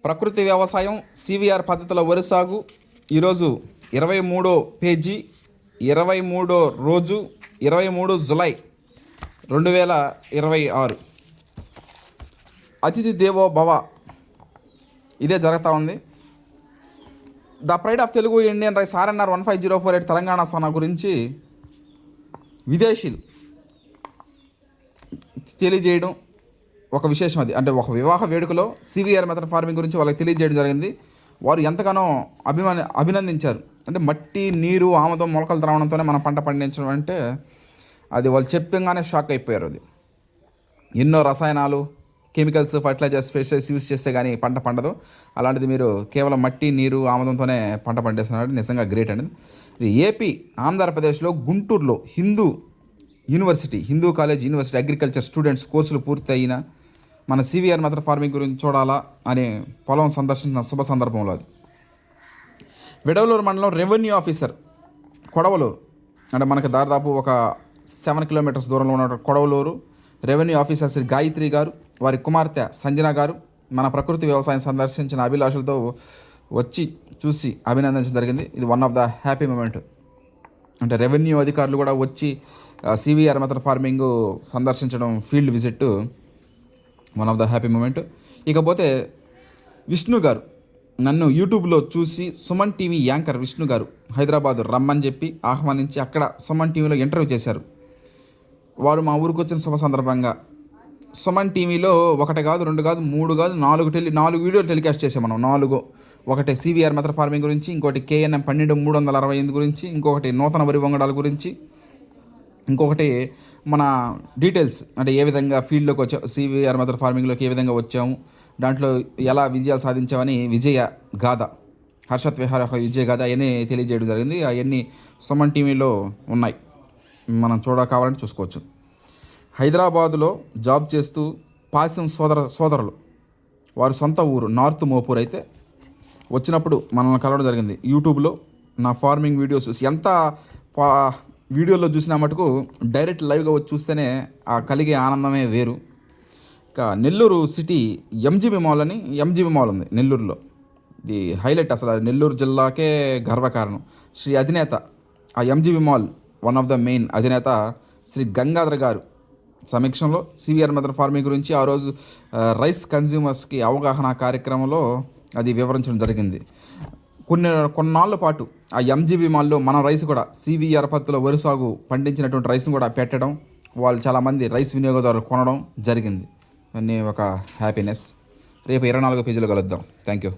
ప్రకృతి వ్యవసాయం సివిఆర్ పద్ధతిలో వరి సాగు ఈరోజు 23 పేజీ 23 రోజు 23 జూలై 2026. అతిథి దేవో భవ ఇదే జరుగుతూ ఉంది. The pride of Telugu Indian rice RNR 15048 Telangana Sona గురించి విదేశీయులు తెలియజేయడం ఒక విశేషం. అది అంటే ఒక వివాహ వేడుకలో సివిఆర్ మెథడ్ ఫార్మింగ్ గురించి వాళ్ళకి తెలియజేయడం జరిగింది. వారు ఎంతగానో అభినందించారు. అంటే మట్టి, నీరు, ఆముదం, మొలకలు ద్రావణంతోనే మనం పంట పండించడం అంటే అది వాళ్ళు చెప్పంగానే షాక్ అయిపోయారు. అది ఎన్నో రసాయనాలు, కెమికల్స్, ఫర్టిలైజర్స్, పెస్టిసైడ్స్ యూజ్ చేస్తే కానీ పంట పండదు. అలాంటిది మీరు కేవలం మట్టి, నీరు, ఆముదంతోనే పంట పండిస్తున్నారు. నిజంగా గ్రేట్ అండి. ఇది ఏపీ ఆంధ్రప్రదేశ్లో గుంటూరులో Hindu college university agriculture students కోర్సులు పూర్తయిన మన సివిఆర్ మెథడ్ ఫార్మింగ్ గురించి చూడాలా అనే పొలం సందర్శించిన శుభ సందర్భంలో అది విడవలూరు మండలం రెవెన్యూ ఆఫీసర్ కొడవలూరు అంటే మనకు దాదాపు ఒక 7 కిలోమీటర్స్ దూరంలో ఉన్న కొడవలూరు రెవెన్యూ ఆఫీసర్ శ్రీ గాయత్రి గారు, వారి కుమార్తె సంజన గారు మన ప్రకృతి వ్యవసాయం సందర్శించిన అభిలాషలతో వచ్చి చూసి అభినందించడం జరిగింది. ఇది one of the happy moment. అంటే రెవెన్యూ అధికారులు కూడా వచ్చి సివిఆర్ మెథడ్ ఫార్మింగ్ సందర్శించడం, field visit one of the happy moment. ఇకపోతే విష్ణు గారు నన్ను యూట్యూబ్లో చూసి సుమన్ టీవీ యాంకర్ విష్ణు గారు హైదరాబాద్ రమ్మని చెప్పి ఆహ్వానించి అక్కడ సుమన్ టీవీలో ఇంటర్వ్యూ చేశారు. వారు మా ఊరికి వచ్చిన శుభ సందర్భంగా సుమన్ టీవీలో 1 కాదు, 2 కాదు, 3 కాదు, 4 వీడియోలు టెలికాస్ట్ చేసాం మనం. 4 ఒకటి సివిఆర్ మెథడ్ ఫార్మింగ్ గురించి, ఇంకోటి KNM 12368 గురించి, ఇంకొకటి నూతన వరి వంగడాల గురించి, ఇంకొకటి మన డీటెయిల్స్ అంటే ఏ విధంగా ఫీల్డ్లోకి వచ్చాం, సివిఆర్ మెథడ్ ఫార్మింగ్లోకి ఏ విధంగా వచ్చాము, దాంట్లో ఎలా విజయాలు సాధించామని విజయ గాథ, హర్షత్ విహార విజయ గాథ అవన్నీ తెలియజేయడం జరిగింది. అవన్నీ సుమన్ టీవీలో ఉన్నాయి, మనం కావాలంటే చూసుకోవచ్చు. హైదరాబాదులో జాబ్ చేస్తూ పాసం సోదరులు వారి సొంత ఊరు నార్త్ మోపూర్ అయితే వచ్చినప్పుడు మనల్ని కలవడం జరిగింది. యూట్యూబ్లో నా ఫార్మింగ్ వీడియోస్ చూసి ఎంత వీడియోలో చూసిన మటుకు డైరెక్ట్ లైవ్గా వచ్చి చూస్తేనే ఆ కలిగే ఆనందమే వేరు. ఇక నెల్లూరు సిటీ ఎంజీబీ మాల్ ఉంది నెల్లూరులో. ఇది హైలైట్, అసలు నెల్లూరు జిల్లాకే గర్వకారణం. శ్రీ అధినేత ఆ MGB mall one of the main అధినేత శ్రీ గంగాధర్ గారు సమీక్షంలో సివిఆర్ మెథడ్ ఫార్మింగ్ గురించి ఆ రోజు రైస్ కన్జ్యూమర్స్కి అవగాహన కార్యక్రమంలో అది వివరించడం జరిగింది. కొన్నాళ్ళ పాటు ఆ ఎంజీబీ మాల్లో మన రైస్ కూడా సివిఆర్ పద్ధతిలో వరి సాగు పండించినటువంటి రైస్ని కూడా పెట్టడం, వాళ్ళు చాలామంది రైస్ వినియోగదారులు కొనడం జరిగింది. అన్నీ ఒక హ్యాపీనెస్. రేపు 24 పేజీలో కలుద్దాం. Thank you.